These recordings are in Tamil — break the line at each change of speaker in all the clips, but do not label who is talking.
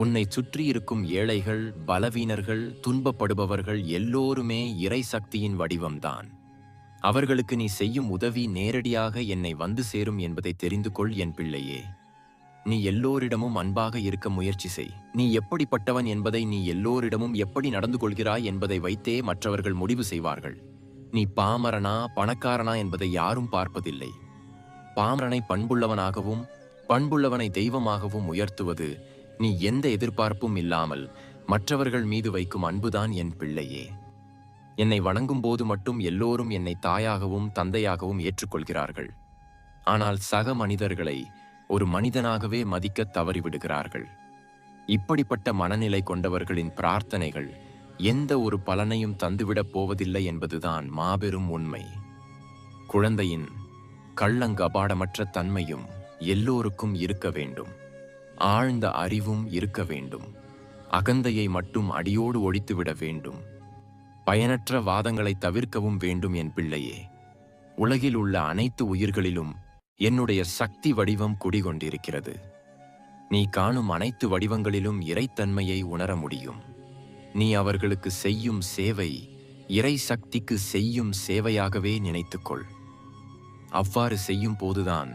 உன்னை சுற்றி இருக்கும் ஏழைகள், பலவீனர்கள், துன்பப்படுபவர்கள் எல்லோருமே இறை சக்தியின் வடிவம்தான். அவர்களுக்கு நீ செய்யும் உதவி நேரடியாக என்னை வந்து சேரும் என்பதை தெரிந்து கொள் என் பிள்ளையே. நீ எல்லோரிடமும் அன்பாக இருக்க முயற்சி செய். நீ எப்படிப்பட்டவன் என்பதை, நீ எல்லோரிடமும் எப்படி நடந்து கொள்கிறாய் என்பதை வைத்தே மற்றவர்கள் முடிவு செய்வார்கள். நீ பாமரனா பணக்காரனா என்பதை யாரும் பார்ப்பதில்லை. பாமரனை பண்புள்ளவனாகவும் பண்புள்ளவனை தெய்வமாகவும் உயர்த்துவது நீ எந்த எதிர்பார்ப்பும் இல்லாமல் மற்றவர்கள் மீது வைக்கும் அன்புதான் என் பிள்ளையே. என்னை வணங்கும் போது மட்டும் எல்லோரும் என்னை தாயாகவும் தந்தையாகவும் ஏற்றுக்கொள்கிறார்கள். ஆனால் சக மனிதர்களை ஒரு மனிதனாகவே மதிக்க தவறிவிடுகிறார்கள். இப்படிப்பட்ட மனநிலை கொண்டவர்களின் பிரார்த்தனைகள் எந்த ஒரு பலனையும் தந்துவிடப் போவதில்லை என்பதுதான் மாபெரும் உண்மை. குழந்தையின் கள்ளங்கபாடமற்ற தன்மையும் எல்லோருக்கும் இருக்க வேண்டும். ஆழ்ந்த அறிவும் இருக்க வேண்டும். அகந்தையை மட்டும் அடியோடு ஒழித்துவிட வேண்டும். பயனற்ற வாதங்களை தவிர்க்கவும் வேண்டும் என் பிள்ளையே. உலகில் உள்ள அனைத்து உயிர்களிலும் என்னுடைய சக்தி வடிவம் குடிகொண்டிருக்கிறது. நீ காணும் அனைத்து வடிவங்களிலும் இறைத்தன்மையை உணர முடியும். நீ அவர்களுக்கு செய்யும் சேவை இறை சக்திக்கு செய்யும் சேவையாகவே நினைத்துக்கொள். அவ்வாறு செய்யும் போதுதான்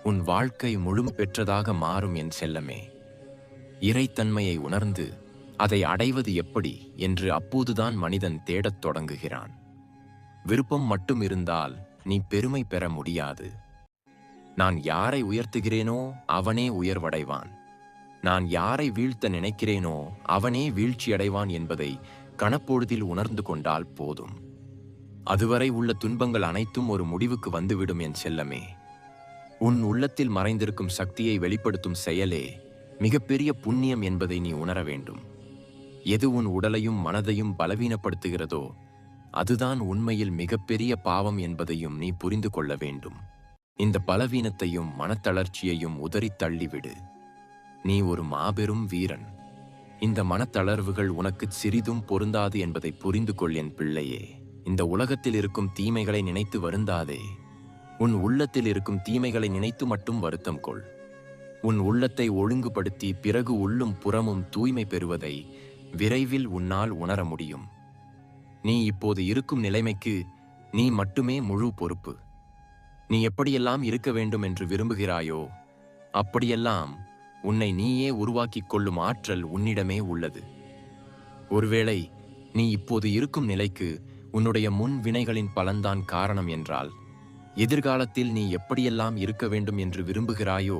உன் வாழ்க்கை முழுமை பெற்றதாக மாறும் என் செல்லமே. இறைத்தன்மையை உணர்ந்து அதை அடைவது எப்படி என்று அப்போதுதான் மனிதன் தேடத் தொடங்குகிறான். விருப்பம் மட்டும் இருந்தால் நீ பெருமை பெற முடியாது. நான் யாரை உயர்த்துகிறேனோ அவனே உயர்வடைவான். நான் யாரை வீழ்த்த நினைக்கிறேனோ அவனே வீழ்ச்சியடைவான் என்பதை கணப்பொழுதில் உணர்ந்து கொண்டால் போதும். அதுவரை உள்ள துன்பங்கள் அனைத்தும் ஒரு முடிவுக்கு வந்துவிடும் என் செல்லமே. உன் உள்ளத்தில் மறைந்திருக்கும் சக்தியை வெளிப்படுத்தும் செயலே மிகப்பெரிய புண்ணியம் என்பதை நீ உணர வேண்டும். எது உன் உடலையும் மனதையும் பலவீனப்படுத்துகிறதோ அதுதான் உண்மையில் மிகப்பெரிய பாவம் என்பதையும் நீ புரிந்து கொள்ள வேண்டும். இந்த பலவீனத்தையும் மனத்தளர்ச்சியையும் உதறித் தள்ளிவிடு. நீ ஒரு மாபெரும் வீரன். இந்த மனத்தளர்வுகள் உனக்கு சிறிதும் பொருந்தாது என்பதை புரிந்து கொள் என் பிள்ளையே. இந்த உலகத்தில் இருக்கும் தீமைகளை நினைத்து வருந்தாதே. உன் உள்ளத்தில் இருக்கும் தீமைகளை நினைத்து மட்டும் வருத்தம் கொள். உன் உள்ளத்தை ஒழுங்குபடுத்தி பிறகு உள்ளும் புறமும் தூய்மை பெறுவதை விரைவில் உன்னால் உணர முடியும். நீ இப்போது இருக்கும் நிலைமைக்கு நீ மட்டுமே முழு பொறுப்பு. நீ எப்படியெல்லாம் இருக்க வேண்டும் என்று விரும்புகிறாயோ அப்படியெல்லாம் உன்னை நீயே உருவாக்கிக் கொள்ளும் ஆற்றல் உன்னிடமே உள்ளது. ஒருவேளை நீ இப்போது இருக்கும் நிலைக்கு உன்னுடைய முன் வினைகளின் பலன்தான் காரணம் என்றால், எதிர்காலத்தில் நீ எப்படியெல்லாம் இருக்க வேண்டும் என்று விரும்புகிறாயோ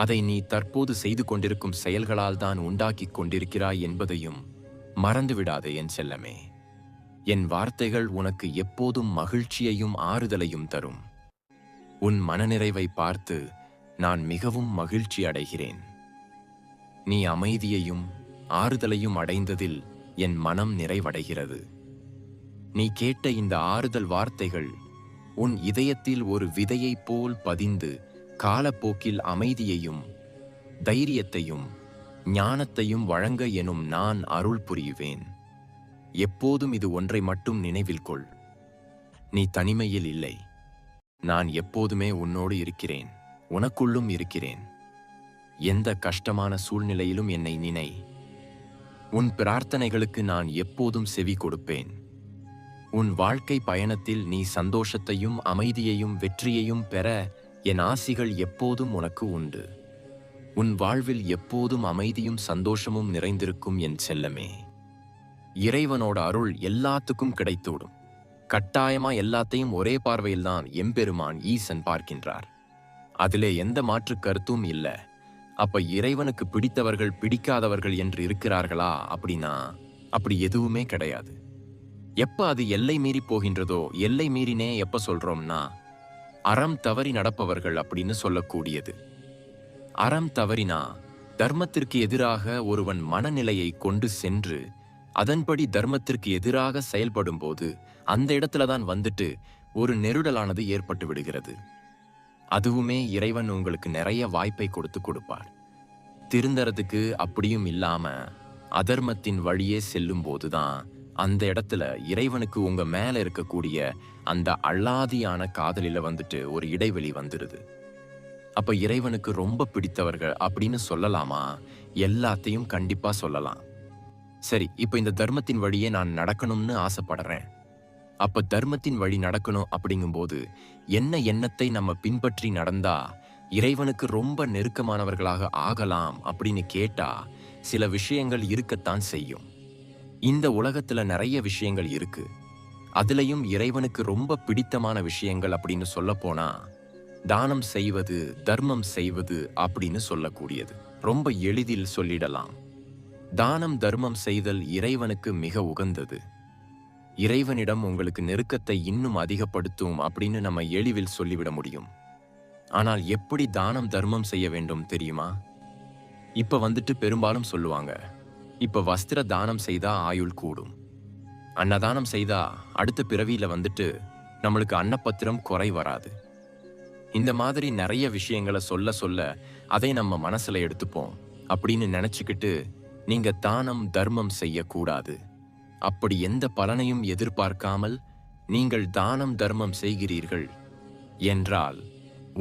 அதை நீ தற்போது செய்து கொண்டிருக்கும் செயல்களால் தான் உண்டாக்கிக் கொண்டிருக்கிறாய் என்பதையும் மறந்துவிடாதே என் செல்லமே. என் வார்த்தைகள் உனக்கு எப்போதும் மகிழ்ச்சியையும் ஆறுதலையும் தரும். உன் மனநிறைவை பார்த்து நான் மிகவும் மகிழ்ச்சி அடைகிறேன். நீ அமைதியையும் ஆறுதலையும் அடைந்ததில் என் மனம் நிறைவடைகிறது. நீ கேட்ட இந்த ஆறுதல் வார்த்தைகள் உன் இதயத்தில் ஒரு விதையைப் போல் பதிந்து காலப்போக்கில் அமைதியையும் தைரியத்தையும் ஞானத்தையும் வழங்க எனும் நான் அருள் புரிவேன். எப்போதும் இது ஒன்றை மட்டும் நினைவில் கொள். நீ தனிமையில் இல்லை. நான் எப்போதுமே உன்னோடு இருக்கிறேன். உனக்குள்ளும் இருக்கிறேன். எந்த கஷ்டமான சூழ்நிலையிலும் என்னை நினை. உன் பிரார்த்தனைகளுக்கு நான் எப்போதும் செவி கொடுப்பேன். உன் வாழ்க்கை பயணத்தில் நீ சந்தோஷத்தையும் அமைதியையும் வெற்றியையும் பெற என் ஆசிகள் எப்போதும் உனக்கு உண்டு. உன் வாழ்வில் எப்போதும் அமைதியும் சந்தோஷமும் நிறைந்திருக்கும் என் செல்லமே. இறைவனோட அருள் எல்லாத்துக்கும் கிடைத்துவிடும். கட்டாயமா எல்லாத்தையும் ஒரே பார்வையில்தான் எம்பெருமான் ஈசன் பார்க்கின்றார். அதிலே எந்த மாற்று கருத்தும் இல்லை. அப்ப இறைவனுக்கு பிடித்தவர்கள் பிடிக்காதவர்கள் என்று இருக்கிறார்களா அப்படின்னா அப்படி எதுவுமே கிடையாது. எப்ப அது எல்லை மீறி போகின்றதோ, எல்லை மீறினே எப்ப சொல்றோம்னா அறம் தவறி நடப்பவர்கள் அப்படின்னு சொல்லக்கூடியது. அறம் தவறினா தர்மத்திற்கு எதிராக ஒருவன் மனநிலையை கொண்டு சென்று அதன்படி தர்மத்திற்கு எதிராக செயல்படும் போது அந்த இடத்துலதான் வந்துட்டு ஒரு நெருடலானது ஏற்பட்டு விடுகிறது. அதுவுமே இறைவன் உங்களுக்கு நிறைய வாய்ப்பை கொடுப்பார். திருந்தறதுக்கு அப்படியும் இல்லாம அதர்மத்தின் வழியே செல்லும் போதுதான் அந்த இடத்துல இறைவனுக்கு உங்க மேல இருக்கக்கூடிய அந்த அல்லாதியான காதலில வந்துட்டு ஒரு இடைவெளி வந்துடுது. அப்ப இறைவனுக்கு ரொம்ப பிடித்தவர்கள் அப்படின்னு சொல்லலாமா? எல்லாத்தையும் கண்டிப்பா சொல்லலாம். சரி, இப்ப இந்த தர்மத்தின் வழியே நான் நடக்கணும்னு ஆசைப்படுறேன். அப்ப தர்மத்தின் வழி நடக்கணும் அப்படிங்கும்போது என்ன எண்ணத்தை நம்ம பின்பற்றி நடந்தா இறைவனுக்கு ரொம்ப நெருக்கமானவர்களாக ஆகலாம் அப்படின்னு கேட்டா சில விஷயங்கள் இருக்கத்தான் செய்யும். இந்த உலகத்துல நிறைய விஷயங்கள் இருக்கு. அதுலயும் இறைவனுக்கு ரொம்ப பிடித்தமான விஷயங்கள் அப்படின்னு சொல்லப்போனா தானம் செய்வது, தர்மம் செய்வது அப்படின்னு சொல்லக்கூடியது. ரொம்ப எளிதில் சொல்லிடலாம். தானம் தர்மம் செய்தல் இறைவனுக்கு மிக உகந்தது. இறைவனிடம் உங்களுக்கு நெருக்கத்தை இன்னும் அதிகப்படுத்தும் அப்படின்னு நம்ம எளிதில் சொல்லிவிட முடியும். ஆனால் எப்படி தானம் தர்மம் செய்ய வேண்டும் தெரியுமா? இப்ப வந்துட்டு பெரும்பாலும் சொல்லுவாங்க, இப்ப வஸ்திர தானம் செய்தா ஆயுள் கூடும், அன்னதானம் செய்தா அடுத்த பிறவியில வந்துட்டு நம்மளுக்கு அன்னப்பத்திரம் குறை வராது. இந்த மாதிரி நிறைய விஷயங்களை சொல்ல சொல்ல அதை நம்ம மனசுல எடுத்துப்போம் அப்படின்னு நினைச்சுக்கிட்டு நீங்க தானம் தர்மம் செய்யக்கூடாது. அப்படி எந்த பலனையும் எதிர்பார்க்காமல் நீங்கள் தானம் தர்மம் செய்கிறீர்கள் என்றால்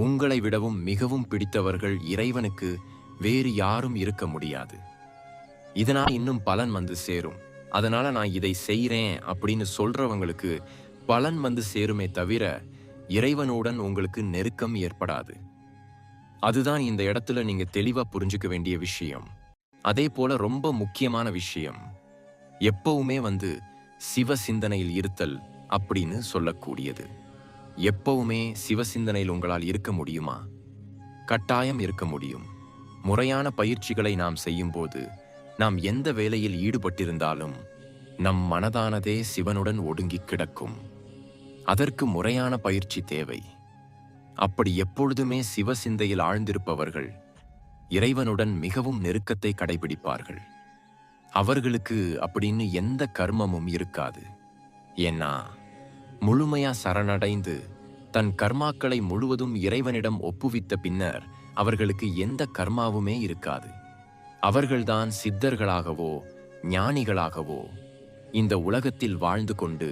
உங்களை விடவும் மிகவும் பிடித்தவர்கள் இறைவனுக்கு வேறு யாரும் இருக்க முடியாது. இதனால் இன்னும் பலன் வந்து சேரும். அதனால நான் இதை செய்றேன் அப்படின்னு சொல்றவங்களுக்கு பலன் வந்து சேருமே தவிர இறைவனுடன் உங்களுக்கு நெருக்கம் ஏற்படாது. அதுதான் இந்த இடத்துல நீங்க தெளிவா புரிஞ்சுக்க வேண்டிய விஷயம். அதே போல ரொம்ப முக்கியமான விஷயம், எப்பவுமே வந்து சிவ சிந்தனையில் இருத்தல் அப்படின்னு சொல்லக்கூடியது. எப்பவுமே சிவ சிந்தனையில் உங்களால் இருக்க முடியுமா? கட்டாயம் இருக்க முடியும். முறையான பயிற்சிகளை நாம் செய்யும்போது நாம் எந்த வேலையில் ஈடுபட்டிருந்தாலும் நம் மனதானதே சிவனுடன் ஒடுங்கி கிடக்கும். அதற்கு முறையான பயிற்சி தேவை. அப்படி எப்பொழுதுமே சிவ சிந்தையில் ஆழ்ந்திருப்பவர்கள் இறைவனுடன் மிகவும் நெருக்கத்தை கடைபிடிப்பார்கள். அவர்களுக்கு அப்படின்னு எந்த கர்மமும் இருக்காது. ஏன்னா முழுமையா சரணடைந்து தன் கர்மாக்களை முழுவதும் இறைவனிடம் ஒப்புவித்த பின்னர் அவர்களுக்கு எந்த கர்மாவுமே இருக்காது. அவர்கள்தான் சித்தர்களாகவோ ஞானிகளாகவோ இந்த உலகத்தில் வாழ்ந்து கொண்டு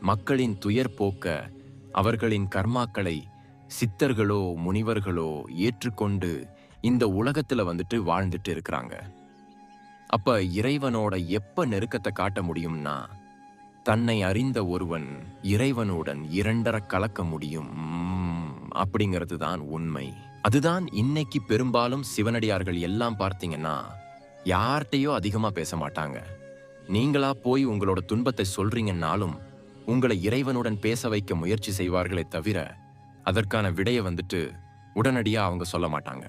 மக்களின் துயர் போக்க அவர்களின் கர்மாக்களை சித்தர்களோ முனிவர்களோ ஏற்றுக்கொண்டு இந்த உலகத்துல வந்துட்டு வாழ்ந்துட்டு இருக்கிறாங்க. அப்ப இறைவனோட எப்ப நெருக்கத்தை காட்ட முடியும்னா, தன்னை அறிந்த ஒருவன் இறைவனுடன் இரண்டர கலக்க முடியும் அப்படிங்கிறது தான் உண்மை. அதுதான் இன்னைக்கு பெரும்பாலும் சிவனடியார்கள் எல்லாம் பார்த்தீங்கன்னா யார்கிட்டயோ அதிகமா பேச மாட்டாங்க. நீங்களா போய் உங்களோட துன்பத்தை சொல்றீங்கன்னாலும் உங்களை இறைவனுடன் பேச வைக்க முயற்சி செய்வார்களே தவிர அதற்கான விடையை வந்துட்டு உடனடியா அவங்க சொல்ல மாட்டாங்க.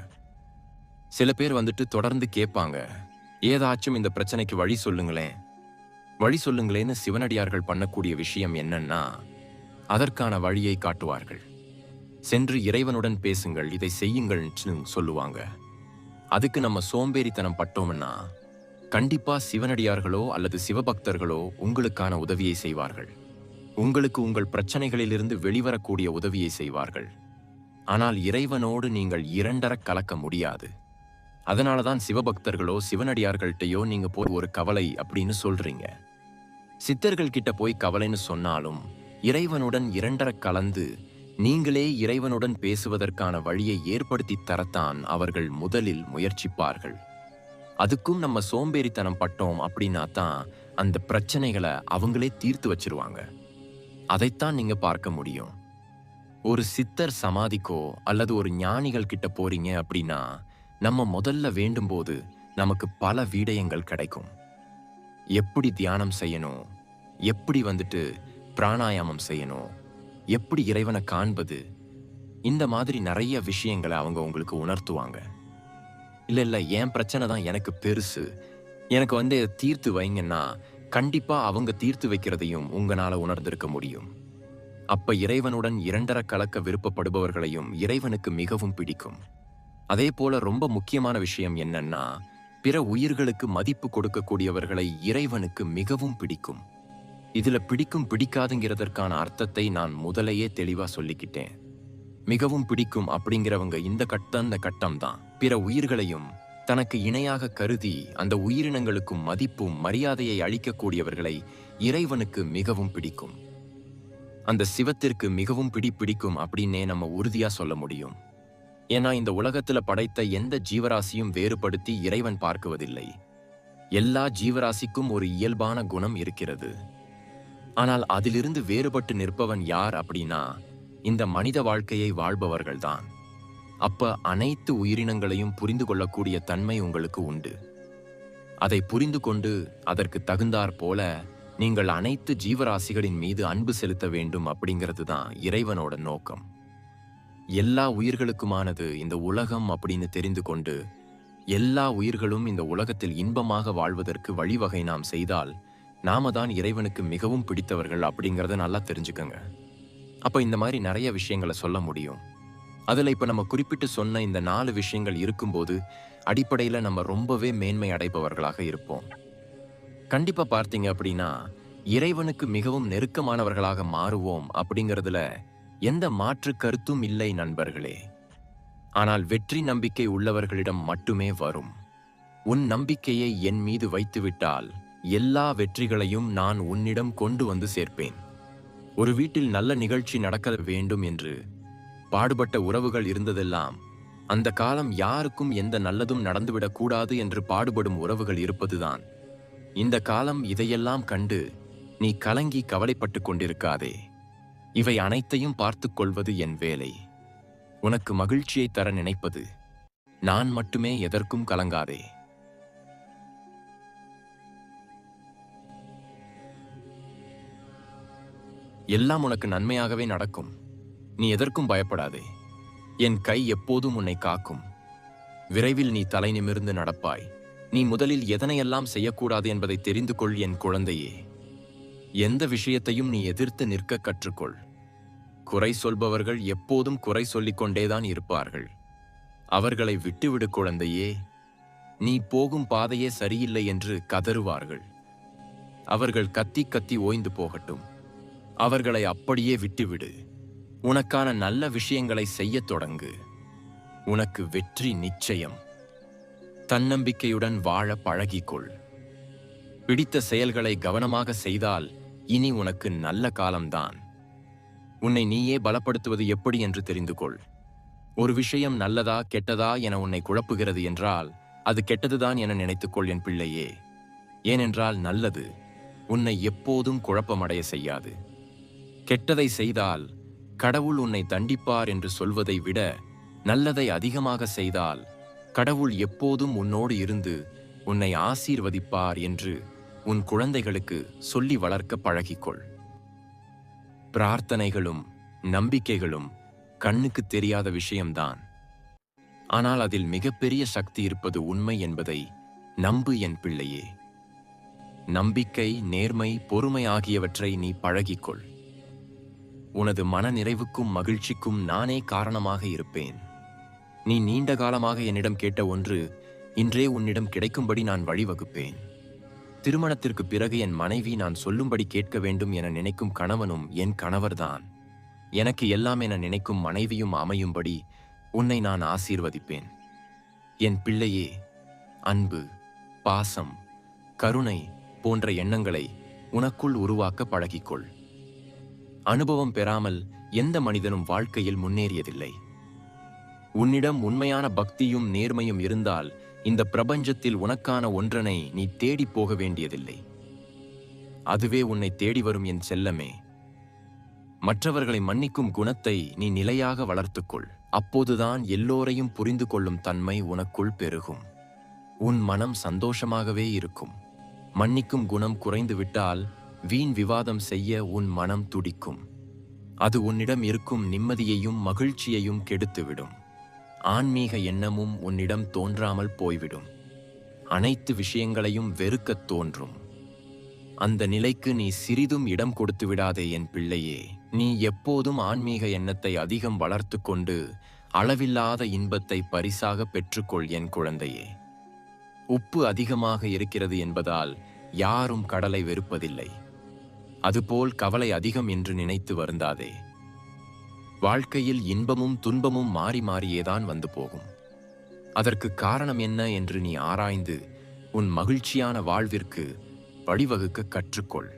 சில பேர் வந்துட்டு தொடர்ந்து கேட்பாங்க, ஏதாச்சும் இந்த பிரச்சனைக்கு வழி சொல்லுங்களேன், வழி சொல்லுங்களேன்னு சிவனடியார்கள் பண்ணக்கூடிய விஷயம் என்னன்னா அதற்கான வழியை காட்டுவார்கள். சென்று இறைவனுடன் பேசுங்கள், இதை செய்யுங்கள்னு சொல்லுவாங்க. அதுக்கு நம்ம சோம்பேறித்தனம் பட்டோம்னா கண்டிப்பா சிவனடியார்களோ அல்லது சிவபக்தர்களோ உங்களுக்கான உதவியை செய்வார்கள். உங்களுக்கு உங்கள் பிரச்சனைகளிலிருந்து வெளிவரக்கூடிய உதவியை செய்வார்கள். ஆனால் இறைவனோடு நீங்கள் இரண்டர கலக்க முடியாது. அதனாலதான் சிவபக்தர்களோ சிவனடியார்கள்ட்டையோ நீங்க போய் ஒரு கவலை அப்படின்னு சொல்றீங்க. சித்தர்கள் கிட்ட போய் கவலைன்னு சொன்னாலும் இறைவனுடன் இரண்டர கலந்து நீங்களே இறைவனுடன் பேசுவதற்கான வழியை ஏற்படுத்தி தரத்தான் அவர்கள் முதலில் முயற்சிப்பார்கள். அதுக்கும் நம்ம சோம்பேறித்தனம் பட்டோம் அப்படின்னா தான் அந்த பிரச்சனைகளை அவங்களே தீர்த்து வச்சிருவாங்க. அதைத்தான் நீங்க பார்க்க முடியும். ஒரு சித்தர் சமாதிக்கோ அல்லது ஒரு ஞானிகள் கிட்ட போறீங்க அப்படின்னா நம்ம முதல்ல வேண்டும்போது நமக்கு பல வீடயங்கள் கிடைக்கும். எப்படி தியானம் செய்யணும், எப்படி வந்துட்டு பிராணாயாமம் செய்யணும், எப்படி இறைவனை காண்பது, இந்த மாதிரி நிறைய விஷயங்களை அவங்க உங்களுக்கு உணர்த்துவாங்க. இல்ல என் பிரச்சனை தான் எனக்கு பெருசு, எனக்கு வந்து தீர்த்து வைங்கன்னா கண்டிப்பா அவங்க தீர்த்து வைக்கிறதையும் உங்களால உணர்ந்திருக்க முடியும். அப்ப இறைவனுடன் இரண்டர கலக்க விருப்பப்படுபவர்களையும் இறைவனுக்கு மிகவும் பிடிக்கும். அதே போல ரொம்ப முக்கியமான விஷயம் என்னன்னா, பிற உயிர்களுக்கு மதிப்பு கொடுக்கக்கூடியவர்களை இறைவனுக்கு மிகவும் பிடிக்கும். இதுல பிடிக்கும் பிடிக்காதுங்கிறதற்கான அர்த்தத்தை நான் முதலையே தெளிவா சொல்லிக்கிட்டேன். மிகவும் பிடிக்கும் அப்படிங்கிறவங்க இந்த கட்டம் தான். பிற உயிர்களையும் தனக்கு இணையாக கருதி அந்த உயிரினங்களுக்கும் மதிப்பும் மரியாதையை அளிக்கக்கூடியவர்களை இறைவனுக்கு மிகவும் பிடிக்கும். அந்த சிவத்திற்கு மிகவும் பிடிக்கும் அப்படின்னே நம்ம உறுதியா சொல்ல முடியும். ஏன்னா இந்த உலகத்துல படைத்த எந்த ஜீவராசியும் வேறுபடுத்தி இறைவன் பார்க்குவதில்லை. எல்லா ஜீவராசிக்கும் ஒரு இயல்பான குணம் இருக்கிறது. ஆனால் அதிலிருந்து வேறுபட்டு நிற்பவன் யார் அப்படின்னா இந்த மனித வாழ்க்கையை வாழ்பவர்கள்தான். அப்ப அனைத்து உயிரினங்களையும் புரிந்து கொள்ளக்கூடிய தன்மை உங்களுக்கு உண்டு. அதை புரிந்து கொண்டு அதற்கு தகுந்தாற் போல நீங்கள் அனைத்து ஜீவராசிகளின் மீது அன்பு செலுத்த வேண்டும் அப்படிங்கிறது தான் இறைவனோட நோக்கம். எல்லா உயிர்களுக்குமானது இந்த உலகம் அப்படின்னு தெரிந்து கொண்டு எல்லா உயிர்களும் இந்த உலகத்தில் இன்பமாக வாழ்வதற்கு வழிவகை நாம் செய்தால் நாம தான் இறைவனுக்கு மிகவும் பிடித்தவர்கள் அப்படிங்கிறத நல்லா தெரிஞ்சுக்கங்க. அப்ப இந்த மாதிரி நிறைய விஷயங்களை சொல்ல முடியும். அதுல இப்ப நம்ம குறிப்பிட்டு சொன்ன இந்த 4 விஷயங்கள் இருக்கும்போது அடிப்படையில நம்ம ரொம்பவே மேன்மை அடைபவர்களாக இருப்போம். கண்டிப்பா பார்த்தீங்க அப்படின்னா இறைவனுக்கு மிகவும் நெருக்கமானவர்களாக மாறுவோம் அப்படிங்கிறதுல எந்த மாற்று கருத்தும் இல்லை நண்பர்களே. ஆனால் வெற்றி நம்பிக்கை உள்ளவர்களிடம் மட்டுமே வரும். உன் நம்பிக்கையை என் மீது வைத்துவிட்டால் எல்லா வெற்றிகளையும் நான் உன்னிடம் கொண்டு வந்து சேர்ப்பேன். ஒரு வீட்டில் நல்ல நிகழ்ச்சி நடக்க வேண்டும் என்று பாடுபட்ட உறவுகள் இருந்ததெல்லாம் அந்த காலம் யாருக்கும் எந்த நல்லதும் நடந்துவிடக் கூடாது என்று பாடுபடும் உறவுகள் இருப்பதுதான். இந்த காலம் இதையெல்லாம் கண்டு நீ கலங்கி கவலைப்பட்டு கொண்டிருக்காதே. இவை அனைத்தையும் பார்த்துக் கொள்வது என் வேலை. உனக்கு மகிழ்ச்சியை தர நினைப்பது நான் மட்டுமே, எதற்கும் கலங்காதே. எல்லாம் உனக்கு நன்மையாகவே நடக்கும். நீ எதற்கும் பயப்படாதே. என் கை எப்போதும் உன்னை காக்கும். விரைவில் நீ தலை நிமிர்ந்து நடப்பாய். நீ முதலில் எதனையெல்லாம் செய்யக்கூடாது என்பதை தெரிந்து கொள் என் குழந்தையே. எந்த விஷயத்தையும் நீ எதிர்த்து நிற்க கற்றுக்கொள். குறை சொல்பவர்கள் எப்போதும் குறை சொல்லிக் கொண்டேதான் இருப்பார்கள். அவர்களை விட்டுவிடு குழந்தையே. நீ போகும் பாதையே சரியில்லை என்று கதறுவார்கள். அவர்கள் கத்தி கத்தி ஓய்ந்து போகட்டும். அவர்களை அப்படியே விட்டுவிடு. உனக்கான நல்ல விஷயங்களை செய்யத் தொடங்கு. உனக்கு வெற்றி நிச்சயம். தன்னம்பிக்கையுடன் வாழ பழகிக்கொள். பிடித்த செயல்களை கவனமாக செய்தால் இனி உனக்கு நல்ல காலம்தான். உன்னை நீயே பலப்படுத்துவது எப்படி என்று தெரிந்து கொள். ஒரு விஷயம் நல்லதா கெட்டதா என உன்னை குழப்புகிறது என்றால் அது கெட்டதுதான் என நினைத்துக்கொள் என் பிள்ளையே. ஏனென்றால் நல்லது உன்னை எப்போதும் குழப்பமடைய செய்யாது. கெட்டதை செய்தால் கடவுள் உன்னை தண்டிப்பார் என்று சொல்வதை விட நல்லதை அதிகமாக செய்தால் கடவுள் எப்போதும் உன்னோடு இருந்து உன்னை ஆசீர்வதிப்பார் என்று உன் குழந்தைகளுக்கு சொல்லி வளர்க்க பழகிக்கொள். பிரார்த்தனைகளும் நம்பிக்கைகளும் கண்ணுக்கு தெரியாத விஷயம்தான். ஆனால் அதில் மிகப்பெரிய சக்தி இருப்பது உண்மை என்பதை நம்பு என் பிள்ளையே. நம்பிக்கை, நேர்மை, பொறுமை ஆகியவற்றை நீ பழகிக்கொள். உனது மன நிறைவுக்கும் மகிழ்ச்சிக்கும் நானே காரணமாக இருப்பேன். நீ நீண்ட காலமாக என்னிடம் கேட்ட ஒன்று இன்றே உன்னிடம் கிடைக்கும்படி நான் வழிவகுப்பேன். திருமணத்திற்கு பிறகு என் மனைவி நான் சொல்லும்படி கேட்க வேண்டும் என நினைக்கும் கணவனும் என் கணவர்தான். எனக்கு எல்லாம் என நினைக்கும் மனைவியும் அமையும்படி உன்னை நான் ஆசீர்வதிப்பேன். என் பிள்ளையே, அன்பு, பாசம், கருணை போன்ற எண்ணங்களை உனக்குள் உருவாக்க பழகிக்கொள். அனுபவம் பெறாமல் எந்த மனிதனும் வாழ்க்கையில் முன்னேறியதில்லை. உன்னிடம் உண்மையான பக்தியும் நேர்மையும் இருந்தால் இந்த பிரபஞ்சத்தில் உனக்கான ஒன்றனை நீ தேடி போக வேண்டியதில்லை. அதுவே உன்னை தேடி வரும் என் செல்லமே. மற்றவர்களை மன்னிக்கும் குணத்தை நீ நிலையாக வளர்த்துக்கொள். அப்போதுதான் எல்லோரையும் புரிந்து கொள்ளும் தன்மை உனக்குள் பெருகும். உன் மனம் சந்தோஷமாகவே இருக்கும். மன்னிக்கும் குணம் குறைந்து விட்டால் வீண் விவாதம் செய்ய உன் மனம் துடிக்கும். அது உன்னிடம் இருக்கும் நிம்மதியையும் மகிழ்ச்சியையும் கெடுத்துவிடும். ஆன்மீக எண்ணமும் உன்னிடம் தோன்றாமல் போய்விடும். அனைத்து விஷயங்களையும் வெறுக்கத் தோன்றும். அந்த நிலைக்கு நீ சிறிதும் இடம் கொடுத்து விடாதே என் பிள்ளையே. நீ எப்போதும் ஆன்மீக எண்ணத்தை அதிகம் வளர்த்து கொண்டு அளவில்லாத இன்பத்தை பரிசாக பெற்றுக்கொள் என் குழந்தையே. உப்பு அதிகமாக இருக்கிறது என்பதால் யாரும் கடலை வெறுப்பதில்லை. அதுபோல் கவலை அதிகம் என்று நினைத்து வருந்தாதே. வாழ்க்கையில் இன்பமும் துன்பமும் மாறி மாறியேதான் வந்து போகும். அதற்கு காரணம் என்ன என்று நீ ஆராய்ந்து உன் மகிழ்ச்சியான வாழ்விற்கு வழிவகுக்க கற்றுக்கொள்.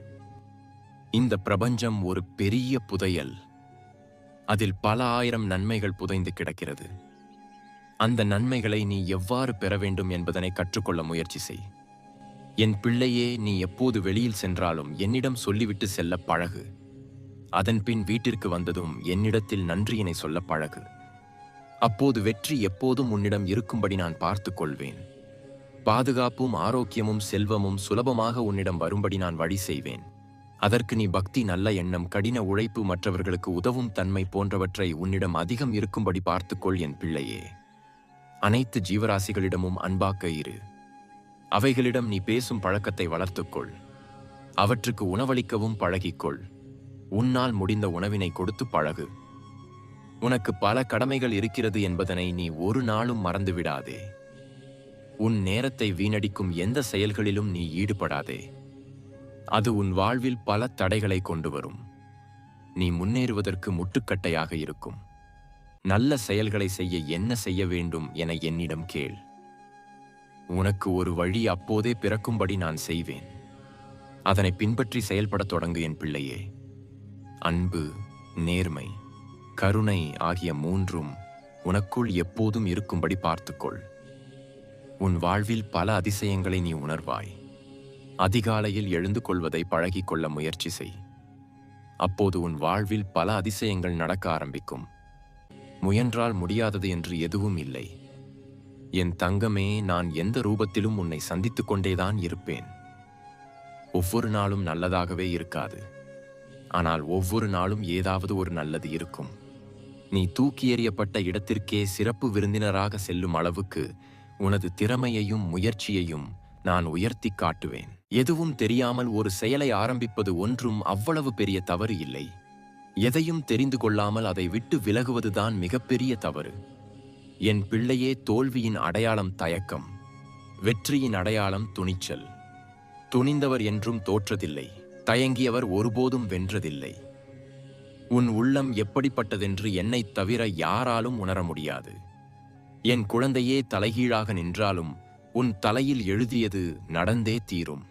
இந்த பிரபஞ்சம் ஒரு பெரிய புதையல். அதில் பல ஆயிரம் நன்மைகள் புதைந்து கிடக்கிறது. அந்த நன்மைகளை நீ எவ்வாறு பெற வேண்டும் என்பதனை கற்றுக்கொள்ள முயற்சி செய். என் பிள்ளையே, நீ எப்போது வெளியில் சென்றாலும் என்னிடம் சொல்லிவிட்டு செல்ல பழகு. அதன்பின் வீட்டிற்கு வந்ததும் என்னிடத்தில் நன்றியினை சொல்ல பழகு. அப்போது வெற்றி எப்போதும் உன்னிடம் இருக்கும்படி நான் பார்த்துக் கொள்வேன். பாதுகாப்பும் ஆரோக்கியமும் செல்வமும் சுலபமாக உன்னிடம் வரும்படி நான் வழி செய்வேன். அதற்கு நீ பக்தி, நல்ல எண்ணம், கடின உழைப்பு, மற்றவர்களுக்கு உதவும் தன்மை போன்றவற்றை உன்னிடம் அதிகம் இருக்கும்படி பார்த்துக்கொள் என் பிள்ளையே. அனைத்து ஜீவராசிகளிடமும் அன்பாக இரு. அவைகளிடம் நீ பேசும் பழக்கத்தை வளர்த்துக்கொள். அவற்றுக்கு உணவளிக்கவும் பழகிக்கொள். உன்னால் முடிந்த உணவினை கொடுத்து பழகு. உனக்கு பல கடமைகள் இருக்கிறது என்பதனை நீ ஒரு நாளும் மறந்துவிடாதே. உன் நேரத்தை வீணடிக்கும் எந்த செயல்களிலும் நீ ஈடுபடாதே. அது உன் வாழ்வில் பல தடைகளை கொண்டு வரும். நீ முன்னேறுவதற்கு முட்டுக்கட்டையாக இருக்கும். நல்ல செயல்களை செய்ய என்ன செய்ய வேண்டும் என என்னிடம் கேள். உனக்கு ஒரு வழி அப்போதே பிறக்கும்படி நான் செய்வேன். அதனை பின்பற்றி செயல்படத் தொடங்கு என் பிள்ளையே. அன்பு, நேர்மை, கருணை ஆகிய மூன்றும் உனக்குள் எப்போதும் இருக்கும்படி பார்த்துக்கொள். உன் வாழ்வில் பல அதிசயங்களை நீ உணர்வாய். அதிகாலையில் எழுந்து கொள்வதை பழகிக் கொள்ள முயற்சி செய். அப்போது உன் வாழ்வில் பல அதிசயங்கள் நடக்க ஆரம்பிக்கும். முயன்றால் முடியாதது என்று எதுவும் இல்லை. என் தங்கமே, நான் எந்த ரூபத்திலும் உன்னை சந்தித்துக் கொண்டேதான் இருப்பேன். ஒவ்வொரு நாளும் நல்லதாகவே இருக்காது. ஆனால் ஒவ்வொரு நாளும் ஏதாவது ஒரு நல்லது இருக்கும். நீ தூக்கி எறியப்பட்ட இடத்திற்கே சிறப்பு விருந்தினராக செல்லும் அளவுக்கு உனது திறமையையும் முயற்சியையும் நான் உயர்த்தி காட்டுவேன். எதுவும் தெரியாமல் ஒரு செயலை ஆரம்பிப்பது ஒன்றும் அவ்வளவு பெரிய தவறு இல்லை. எதையும் தெரிந்து கொள்ளாமல் அதை விட்டு விலகுவதுதான் மிகப்பெரிய தவறு. என் பிள்ளையே, தோல்வியின் அடையாளம் தயக்கம், வெற்றியின் அடையாளம் துணிச்சல். துணிந்தவர் என்றும் தோற்றதில்லை, தயங்கியவர் ஒருபோதும் வென்றதில்லை. உன் உள்ளம் எப்படிப்பட்டதென்று என்னைத் தவிர யாராலும் உணர முடியாது. என் குழந்தையே, தலைகீழாக நின்றாலும் உன் தலையில் எழுதியது நடந்தே தீரும்.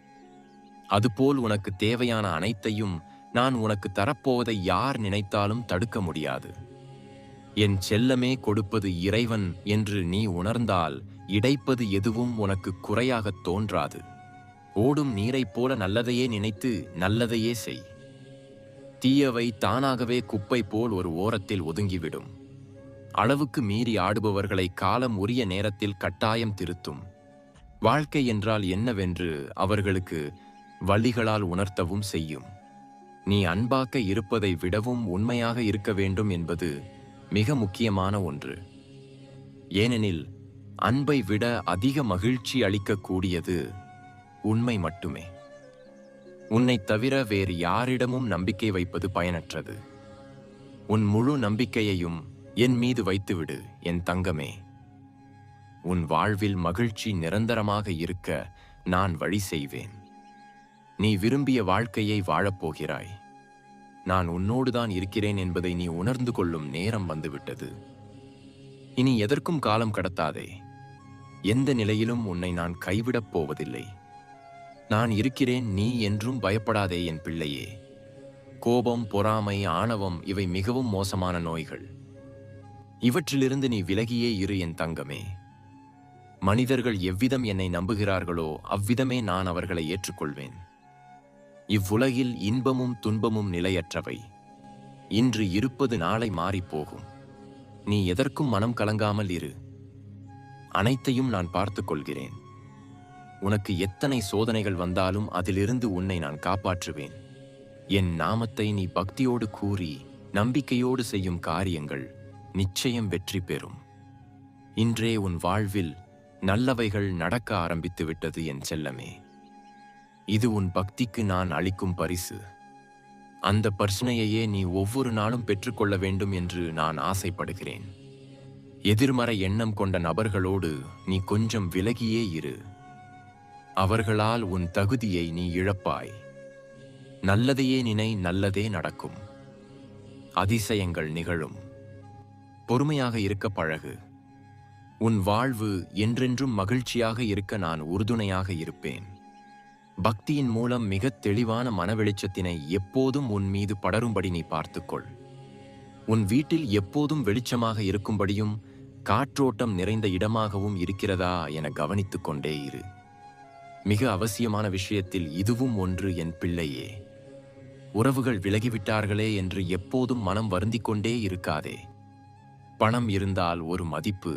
அதுபோல் உனக்கு தேவையான அனைத்தையும் நான் உனக்கு தரப்போவதை யார் நினைத்தாலும் தடுக்க முடியாது. என் செல்லமே, கொடுப்பது இறைவன் என்று நீ உணர்ந்தால் இடைப்பது எதுவும் உனக்கு குறையாகத் தோன்றாது. ஓடும் நீரைப் போல நல்லதையே நினைத்து நல்லதையே செய். தீயவை தானாகவே குப்பை போல் ஒரு ஓரத்தில் ஒதுங்கிவிடும். அளவுக்கு மீறி ஆடுபவர்களை காலம் உரிய நேரத்தில் கட்டாயம் திருத்தும். வாழ்க்கை என்றால் என்னவென்று அவர்களுக்கு வழிகளால் உணர்த்தவும் செய்யும். நீ அன்பாக இருப்பதை விடவும் உண்மையாக இருக்க வேண்டும் என்பது மிக முக்கியமான ஒன்று. ஏனெனில் அன்பை விட அதிக மகிழ்ச்சி அளிக்கக்கூடியது உண்மை மட்டுமே. உன்னைத் தவிர வேறு யாரிடமும் நம்பிக்கை வைப்பது பயனற்றது. உன் முழு நம்பிக்கையையும் என் மீது வைத்துவிடு என் தங்கமே. உன் வாழ்வில் மகிழ்ச்சி நிரந்தரமாக இருக்க நான் வழி செய்வேன். நீ விரும்பிய வாழ்க்கையை வாழப்போகிறாய். நான் உன்னோடுதான் இருக்கிறேன் என்பதை நீ உணர்ந்து கொள்ளும் நேரம் வந்துவிட்டது. இனி எதற்கும் காலம் கடத்தாதே. எந்த நிலையிலும் உன்னை நான் கைவிடப் போவதில்லை. நான் இருக்கிறேன், நீ என்றும் பயப்படாதே என் பிள்ளையே. கோபம், பொறாமை, ஆணவம் இவை மிகவும் மோசமான நோய்கள். இவற்றிலிருந்து நீ விலகியே இரு என் தங்கமே. மனிதர்கள் எவ்விதம் என்னை நம்புகிறார்களோ அவ்விதமே நான் அவர்களை ஏற்றுக்கொள்வேன். இவ்வுலகில் இன்பமும் துன்பமும் நிலையற்றவை. இன்று இருப்பது நாளை மாறிப்போகும். நீ எதற்கும் மனம் கலங்காமல் இரு. அனைத்தையும் நான் பார்த்துக் கொள்கிறேன். உனக்கு எத்தனை சோதனைகள் வந்தாலும் அதிலிருந்து உன்னை நான் காப்பாற்றுவேன். என் நாமத்தை நீ பக்தியோடு கூறி நம்பிக்கையோடு செய்யும் காரியங்கள் நிச்சயம் வெற்றி பெறும். இன்றே உன் வாழ்வில் நல்லவைகள் நடக்க ஆரம்பித்து விட்டது என் செல்லமே. இது உன் பக்திக்கு நான் அளிக்கும் பரிசு. அந்த பர்சனையே நீ ஒவ்வொரு நாளும் பெற்றுக்கொள்ள வேண்டும் என்று நான் ஆசைப்படுகிறேன். எதிர்மறை எண்ணம் கொண்ட நபர்களோடு நீ கொஞ்சம் விலகியே இரு. அவர்களால் உன் தகுதியை நீ இழப்பாய். நல்லதையே நினை, நல்லதே நடக்கும். அதிசயங்கள் நிகழும். பொறுமையாக இருக்க பழகு. உன் வாழ்வு என்றென்றும் மகிழ்ச்சியாக இருக்க நான் உறுதுணையாக இருப்பேன். பக்தியின் மூலம் மிகத் தெளிவான மனவெளிச்சத்தினை எப்போதும் உன் மீது படரும்படி நீ பார்த்துக்கொள். உன் வீட்டில் எப்போதும் வெளிச்சமாக இருக்கும்படியும் காற்றோட்டம் நிறைந்த இடமாகவும் இருக்கிறதா என கவனித்துக் கொண்டே இரு. மிக அவசியமான விஷயத்தில் இதுவும் ஒன்று என் பிள்ளையே. உறவுகள் விலகிவிட்டார்களே என்று எப்போதும் மனம் வருந்திக் கொண்டே இருக்காதே. பணம் இருந்தால் ஒரு மதிப்பு,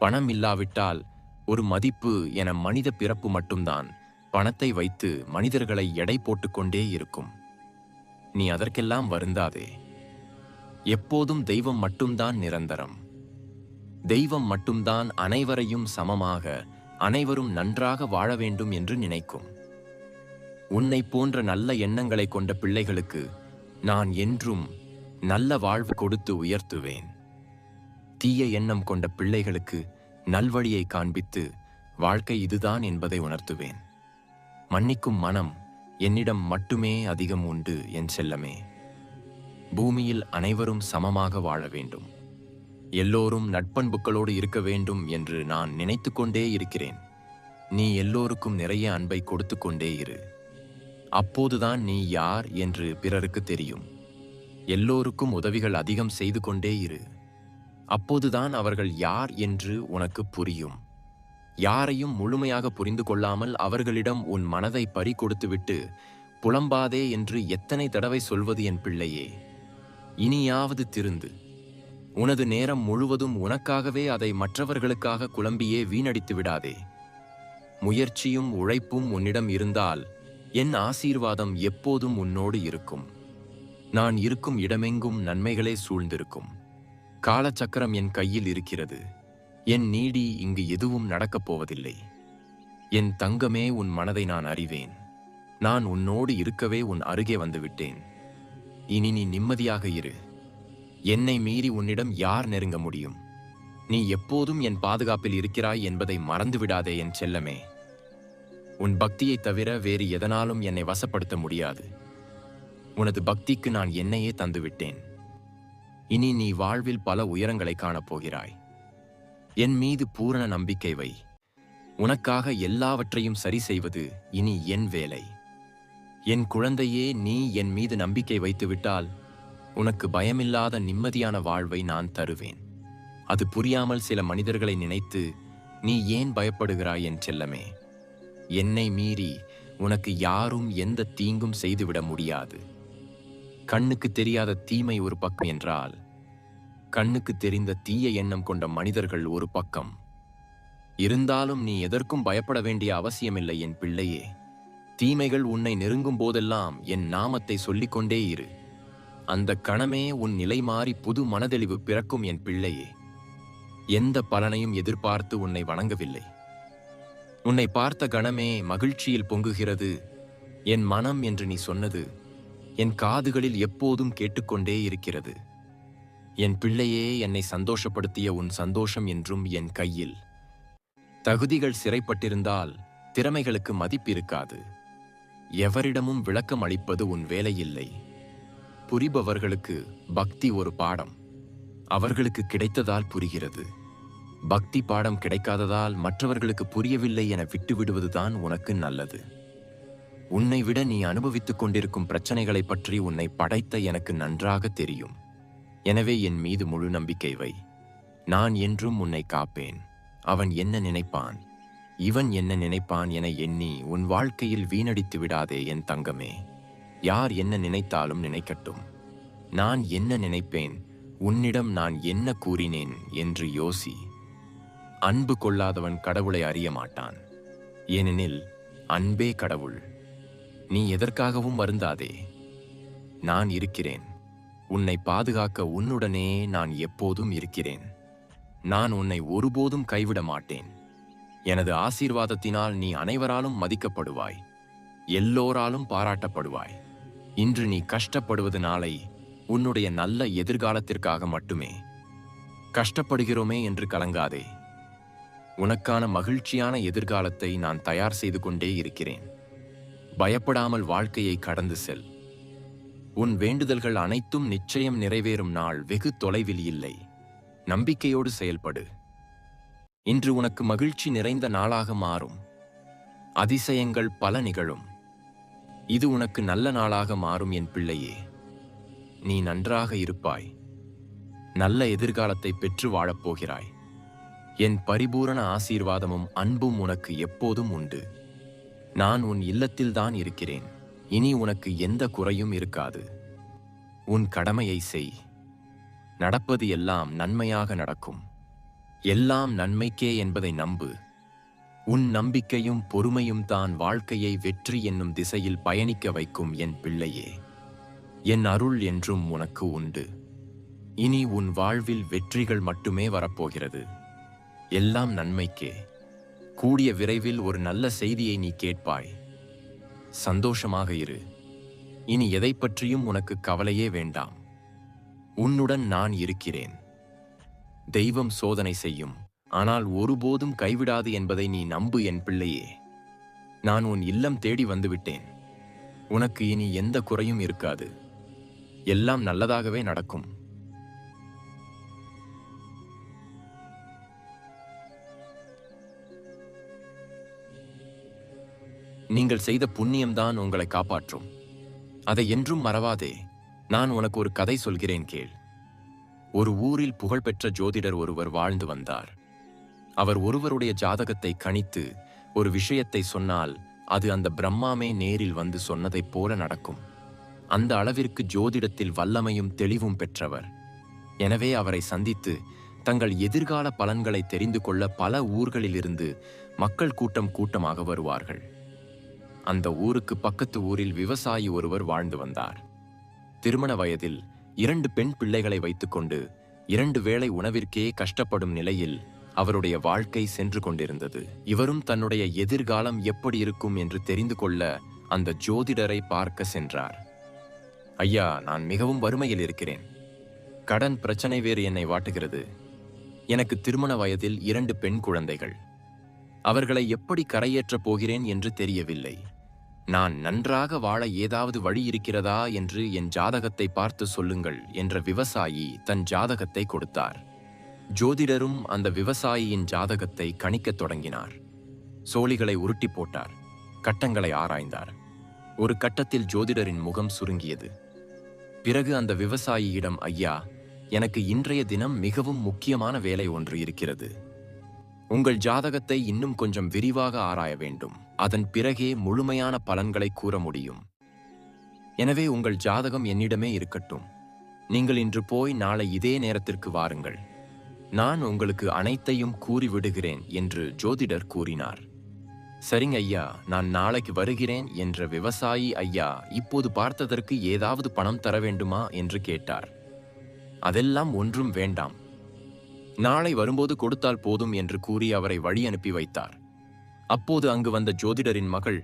பணம் இல்லாவிட்டால் ஒரு மதிப்பு என மனித பிறப்பு மட்டும்தான் பணத்தை வைத்து மனிதர்களை எடை போட்டுக்கொண்டே இருக்கும். நீ அதற்கெல்லாம் வருந்தாதே. எப்போதும் தெய்வம் மட்டும்தான் நிரந்தரம். தெய்வம் மட்டும்தான் அனைவரையும் சமமாக, அனைவரும் நன்றாக வாழ வேண்டும் என்று நினைக்கும். உன்னை போன்ற நல்ல எண்ணங்களை கொண்ட பிள்ளைகளுக்கு நான் என்றும் நல்ல வாழ்வு கொடுத்து உயர்த்துவேன். தீய எண்ணம் கொண்ட பிள்ளைகளுக்கு நல்வழியை காண்பித்து வாழ்க்கை இதுதான் என்பதை உணர்த்துவேன். மன்னிக்கும் மனம் என்னிடம் மட்டுமே அதிகம் உண்டு என் செல்லமே. பூமியில் அனைவரும் சமமாக வாழ வேண்டும், எல்லோரும் நட்பண்புகளோடு இருக்க வேண்டும் என்று நான் நினைத்து கொண்டே இருக்கிறேன். நீ எல்லோருக்கும் நிறைய அன்பை கொடுத்து கொண்டே இரு. அப்போதுதான் நீ யார் என்று பிறருக்கு தெரியும். எல்லோருக்கும் உதவிகள் அதிகம் செய்து கொண்டே இரு. அப்போதுதான் அவர்கள் யார் என்று உனக்கு புரியும். யாரையும் முழுமையாக புரிந்து கொள்ளாமல் அவர்களிடம் உன் மனதை பறி கொடுத்துவிட்டு புலம்பாதே என்று எத்தனை தடவை சொல்வது என் பிள்ளையே. இனியாவது திருந்து. உனது நேரம் முழுவதும் உனக்காகவே அதை மற்றவர்களுக்காக குழம்பியே வீணடித்து விடாதே. முயற்சியும் உழைப்பும் உன்னிடம் இருந்தால் என் ஆசீர்வாதம் எப்போதும் உன்னோடு இருக்கும். நான் இருக்கும் இடமெங்கும் நன்மைகளே சூழ்ந்திருக்கும். காலச்சக்கரம் என் கையில் இருக்கிறது. என் நீடி இங்கு எதுவும் நடக்கப் போவதில்லை. என் தங்கமே, உன் மனதை நான் அறிவேன். நான் உன்னோடு இருக்கவே உன் அருகே வந்துவிட்டேன். இனி நீ நிம்மதியாக இரு. என்னை மீறி உன்னிடம் யார் நெருங்க முடியும்? நீ எப்போதும் என் பாதுகாப்பில் இருக்கிறாய் என்பதை மறந்துவிடாதே என் செல்லமே. உன் பக்தியை தவிர வேறு எதனாலும் என்னை வசப்படுத்த முடியாது. உனது பக்திக்கு நான் என்னையே தந்துவிட்டேன். இனி நீ வாழ்வில் பல உயரங்களை காணப்போகிறாய். என் மீது பூரண நம்பிக்கை வை. உனக்காக எல்லாவற்றையும் சரி செய்வது இனி என் வேலை. என் குழந்தையே, நீ என் மீது நம்பிக்கை வைத்துவிட்டால் உனக்கு பயமில்லாத நிம்மதியான வாழ்வை நான் தருவேன். அது புரியாமல் சில மனிதர்களை நினைத்து நீ ஏன் பயப்படுகிறாய் என் செல்லமே? என்னை மீறி உனக்கு யாரும் எந்த தீங்கும் செய்துவிட முடியாது. கண்ணுக்கு தெரியாத தீமை ஒரு பக்கம் என்றால், கண்ணுக்கு தெரிந்த தீய எண்ணம் கொண்ட மனிதர்கள் ஒரு பக்கம். இருந்தாலும் நீ எதற்கும் பயப்பட வேண்டிய அவசியமில்லை என் பிள்ளையே. தீமைகள் உன்னை நெருங்கும் போதெல்லாம் என் நாமத்தை சொல்லிக்கொண்டே இரு. அந்த கணமே உன் நிலை மாறி புது மனதெளிவு பிறக்கும் என் பிள்ளையே. எந்த பலனையும் எதிர்பார்த்து உன்னை வணங்கவில்லை. உன்னை பார்த்த கணமே மகிழ்ச்சியில் பொங்குகிறது என் மனம் என்று நீ சொன்னது என் காதுகளில் எப்போதும் கேட்டுக்கொண்டே இருக்கிறது. என் பிள்ளையே, என்னை சந்தோஷப்படுத்திய உன் சந்தோஷம் என்றும் என் கையில். தகுதிகள் சிறைப்பட்டிருந்தால் திறமைகளுக்கு மதிப்பிருக்காது. எவரிடமும் விளக்கம் அளிப்பது உன் வேலையில்லை. புரிபவர்களுக்கு பக்தி ஒரு பாடம். அவர்களுக்கு கிடைத்ததால் புரிகிறது. பக்தி பாடம் கிடைக்காததால் மற்றவர்களுக்கு புரியவில்லை என விட்டுவிடுவதுதான் உனக்கு நல்லது. உன்னை விட நீ அனுபவித்துக் கொண்டிருக்கும் பிரச்சனைகளை பற்றி உன்னை படைத்த எனக்கு நன்றாக தெரியும். எனவே என் மீது முழு நம்பிக்கை வை. நான் என்றும் உன்னை காப்பேன். அவன் என்ன நினைப்பான், இவன் என்ன நினைப்பான் என எண்ணி உன் வாழ்க்கையில் வீணடித்து விடாதே என் தங்கமே. யார் என்ன நினைத்தாலும் நினைக்கட்டும். நான் என்ன நினைப்பேன், உன்னிடம் நான் என்ன கூறினேன் என்று யோசி. அன்பு கொள்ளாதவன் கடவுளை அறிய மாட்டான். ஏனெனில் அன்பே கடவுள். நீ எதற்காகவும் வருந்தாதே. நான் இருக்கிறேன். உன்னை பாதுகாக்க உன்னுடனே நான் எப்போதும் இருக்கிறேன். நான் உன்னை ஒருபோதும் கைவிட மாட்டேன். எனது ஆசீர்வாதத்தினால் நீ அனைவராலும் மதிக்கப்படுவாய், எல்லோராலும் பாராட்டப்படுவாய். இன்று நீ கஷ்டப்படுவது நாளை உன்னுடைய நல்ல எதிர்காலத்திற்காக மட்டுமே. கஷ்டப்படுகிறோமே என்று கலங்காதே. உனக்கான மகிழ்ச்சியான எதிர்காலத்தை நான் தயார் செய்து கொண்டே இருக்கிறேன். பயப்படாமல் வாழ்க்கையை கடந்து செல். உன் வேண்டுதல்கள் அனைத்தும் நிச்சயம் நிறைவேறும் நாள் வெகு தொலைவில் இல்லை. நம்பிக்கையோடு செயல்படு. இன்று உனக்கு மகிழ்ச்சி நிறைந்த நாளாக மாறும். அதிசயங்கள் பல நிகழும். இது உனக்கு நல்ல நாளாக மாறும் என் பிள்ளையே. நீ நன்றாக இருப்பாய். நல்ல எதிர்காலத்தை பெற்று வாழப்போகிறாய். என் பரிபூரண ஆசீர்வாதமும் அன்பும் உனக்கு எப்போதும் உண்டு. நான் உன் இல்லத்தில்தான் இருக்கிறேன். இனி உனக்கு எந்த குறையும் இருக்காது. உன் கடமையை செய். நடப்பது எல்லாம் நன்மையாக நடக்கும். எல்லாம் நன்மைக்கே என்பதை நம்பு. உன் நம்பிக்கையும் பொறுமையும் தான் வாழ்க்கையை வெற்றி என்னும் திசையில் பயணிக்க வைக்கும் என் பிள்ளையே. என் அருள் என்றும் உனக்கு உண்டு. இனி உன் வாழ்வில் வெற்றிகள் மட்டுமே வரப்போகிறது. எல்லாம் நன்மைக்கே. கூடிய விரைவில் ஒரு நல்ல செய்தியை நீ கேட்பாய். சந்தோஷமாக இரு. இனி எதை பற்றியும் உனக்கு கவலையே வேண்டாம். உன்னுடன் நான் இருக்கிறேன். தெய்வம் சோதனை செய்யும், ஆனால் ஒருபோதும் கைவிடாது என்பதை நீ நம்பு என் பிள்ளையே. நான் உன் இல்லம் தேடி வந்துவிட்டேன். உனக்கு இனி எந்த குறையும் இருக்காது. எல்லாம் நல்லதாகவே நடக்கும். நீங்கள் செய்த புண்ணியம்தான் உங்களை காப்பாற்றும். அதை என்றும் மறவாதே. நான் உனக்கு ஒரு கதை சொல்கிறேன் கேள். ஒரு ஊரில் புகழ்பெற்ற ஜோதிடர் ஒருவர் வாழ்ந்து வந்தார். அவர் ஒருவருடைய ஜாதகத்தை கணித்து ஒரு விஷயத்தை சொன்னால் அது அந்த பிரம்மாமே நேரில் வந்து சொன்னதைப் போல நடக்கும். அந்த அளவிற்கு ஜோதிடத்தில் வல்லமையும் தெளிவும் பெற்றவர். எனவே அவரை சந்தித்து தங்கள் எதிர்கால பலன்களை தெரிந்து கொள்ள பல ஊர்களிலிருந்து மக்கள் கூட்டமாக வருவார்கள். அந்த ஊருக்கு பக்கத்து ஊரில் விவசாயி ஒருவர் வாழ்ந்து வந்தார். திருமண வயதில் 2 பெண் பிள்ளைகளை வைத்துக்கொண்டு 2 வேளை உணவிற்கே கஷ்டப்படும் நிலையில் அவருடைய வாழ்க்கை சென்று கொண்டிருந்தது. இவரும் தன்னுடைய எதிர்காலம் எப்படி இருக்கும் என்று தெரிந்து கொள்ள அந்த ஜோதிடரை பார்க்க சென்றார். ஐயா, நான் மிகவும் வறுமையில் இருக்கிறேன். கடன் பிரச்சனை வேறு என்னை வாட்டுகிறது. எனக்கு திருமண வயதில் 2 பெண் குழந்தைகள். அவர்களை எப்படி கரையேற்றப் போகிறேன் என்று தெரியவில்லை. நான் நன்றாக வாழ ஏதாவது வழி இருக்கிறதா என்று என் ஜாதகத்தை பார்த்து சொல்லுங்கள் என்ற விவசாயி தன் ஜாதகத்தை கொடுத்தார். ஜோதிடரும் அந்த விவசாயியின் ஜாதகத்தை கணிக்கத் தொடங்கினார். சோழிகளை உருட்டி போட்டார். கட்டங்களை ஆராய்ந்தார். ஒரு கட்டத்தில் ஜோதிடரின் முகம் சுருங்கியது. பிறகு அந்த விவசாயியிடம், ஐயா, எனக்கு இன்றைய தினம் மிகவும் முக்கியமான வேலை ஒன்று இருக்கிறது. உங்கள் ஜாதகத்தை இன்னும் கொஞ்சம் விரிவாக ஆராய வேண்டும். அதன் பிறகே முழுமையான பலன்களை கூற முடியும். எனவே உங்கள் ஜாதகம் என்னிடமே இருக்கட்டும். நீங்கள் இன்று போய் நாளை இதே நேரத்திற்கு வாருங்கள். நான் உங்களுக்கு அனைத்தையும் கூறிவிடுகிறேன் என்று ஜோதிடர் கூறினார். சரிங்க ஐயா, நான் நாளைக்கு வருகிறேன் என்ற விவசாயி, ஐயா, இப்போது பார்த்ததற்கு ஏதாவது பணம் தர வேண்டுமா என்று கேட்டார். அதெல்லாம் ஒன்றும் வேண்டாம். நாளை வரும்போது கொடுத்தால் போதும் என்று கூறி அவரை வழி அனுப்பி வைத்தார். அப்போது அங்கு வந்த ஜோதிடரின் மகள்,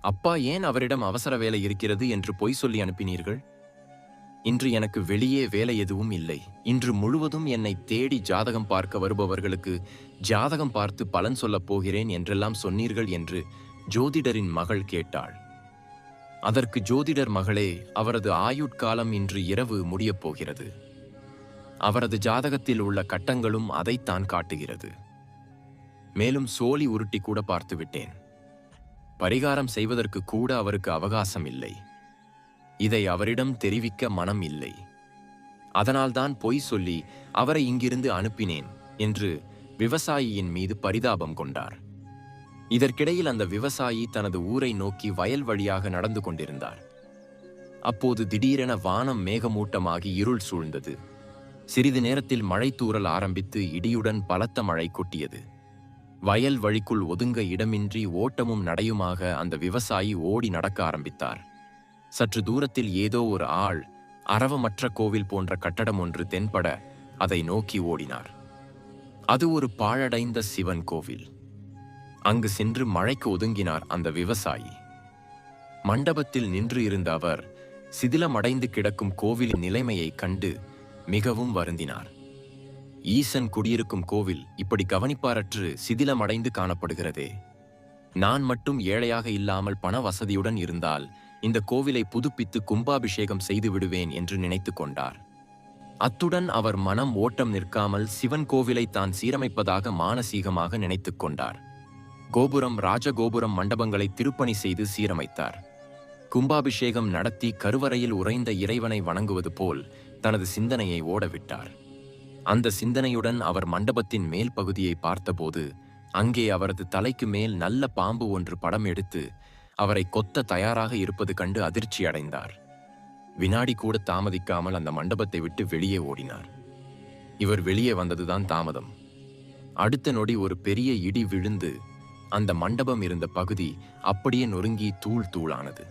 அப்பா, ஏன் அவரிடம் அவசர வேலை இருக்கிறது என்று பொய் சொல்லி அனுப்பினீர்கள்? இன்று எனக்கு வெளியே வேலை எதுவும் இல்லை. இன்று முழுவதும் என்னை தேடி ஜாதகம் பார்க்க வருபவர்களுக்கு ஜாதகம் பார்த்து பலன் சொல்லப் போகிறேன் என்றெல்லாம் சொன்னீர்கள் என்று ஜோதிடரின் மகள் கேட்டாள். அதற்கு ஜோதிடர், மகளே, அவரது ஆயுட்காலம் இன்று இரவு முடியப் போகிறது. அவரது ஜாதகத்தில் உள்ள கட்டங்களும் அதைத்தான் காட்டுகிறது. மேலும் சோழி உருட்டி கூட பார்த்துவிட்டேன். பரிகாரம் செய்வதற்கு கூட அவருக்கு அவகாசம் இல்லை. இதை அவரிடம் தெரிவிக்க மனம் இல்லை. அதனால்தான் பொய் சொல்லி அவரை இங்கிருந்து அனுப்பினேன் என்று விவசாயியின் மீது பரிதாபம் கொண்டார். இதற்கிடையில் அந்த விவசாயி தனது ஊரை நோக்கி வயல் வழியாக நடந்து கொண்டிருந்தார். அப்போது திடீரென வானம் மேகமூட்டமாகி இருள் சூழ்ந்தது. சிறிது நேரத்தில் மழை தூறல் ஆரம்பித்து இடியுடன் பலத்த மழை கொட்டியது. வயல் வழிக்குள் ஒதுங்க இடமின்றி ஓட்டமும் நடையுமாக அந்த விவசாயி ஓடி நடக்க ஆரம்பித்தார். சற்று தூரத்தில் ஏதோ ஒரு ஆள் அரவமற்ற கோவில் போன்ற கட்டடம் ஒன்று தென்பட அதை நோக்கி ஓடினார். அது ஒரு பாழடைந்த சிவன் கோவில். அங்கு சென்று மழைக்கு ஒதுங்கினார் அந்த விவசாயி. மண்டபத்தில் நின்று இருந்த அவர் சிதிலமடைந்து கிடக்கும் கோவிலின் நிலைமையை கண்டு மிகவும் வருந்தினார். ஈசன் குடியிருக்கும் கோவில் இப்படி கவனிப்பாரற்று சிதிலமடைந்து காணப்படுகிறதே. நான் மட்டும் ஏழையாக இல்லாமல் பண வசதியுடன் இருந்தால் இந்த கோவிலை புதுப்பித்து கும்பாபிஷேகம் செய்து விடுவேன் என்று நினைத்து கொண்டார். அத்துடன் அவர் மனம் ஓட்டம் நிற்காமல் சிவன் கோவிலை தான் சீரமைப்பதாக மானசீகமாக நினைத்து கொண்டார். கோபுரம், ராஜகோபுரம், மண்டபங்களை திருப்பணி செய்து சீரமைத்தார். கும்பாபிஷேகம் நடத்தி கருவறையில் உறைந்த இறைவனை வணங்குவது போல் தனது சிந்தனையை ஓடவிட்டார். அந்த சிந்தனையுடன் அவர் மண்டபத்தின் மேல் பகுதியை பார்த்தபோது அங்கே அவரது தலைக்கு மேல் நல்ல பாம்பு ஒன்று படம் எடுத்து அவரை கொத்த தயாராக இருப்பது கண்டு அதிர்ச்சி அடைந்தார். வினாடி கூட தாமதிக்காமல் அந்த மண்டபத்தை விட்டு வெளியே ஓடினார். இவர் வெளியே வந்ததுதான் தாமதம். அடுத்த நொடி ஒரு பெரிய இடி விழுந்து அந்த மண்டபம் இருந்த பகுதி அப்படியே நொறுங்கி தூள் தூளானது.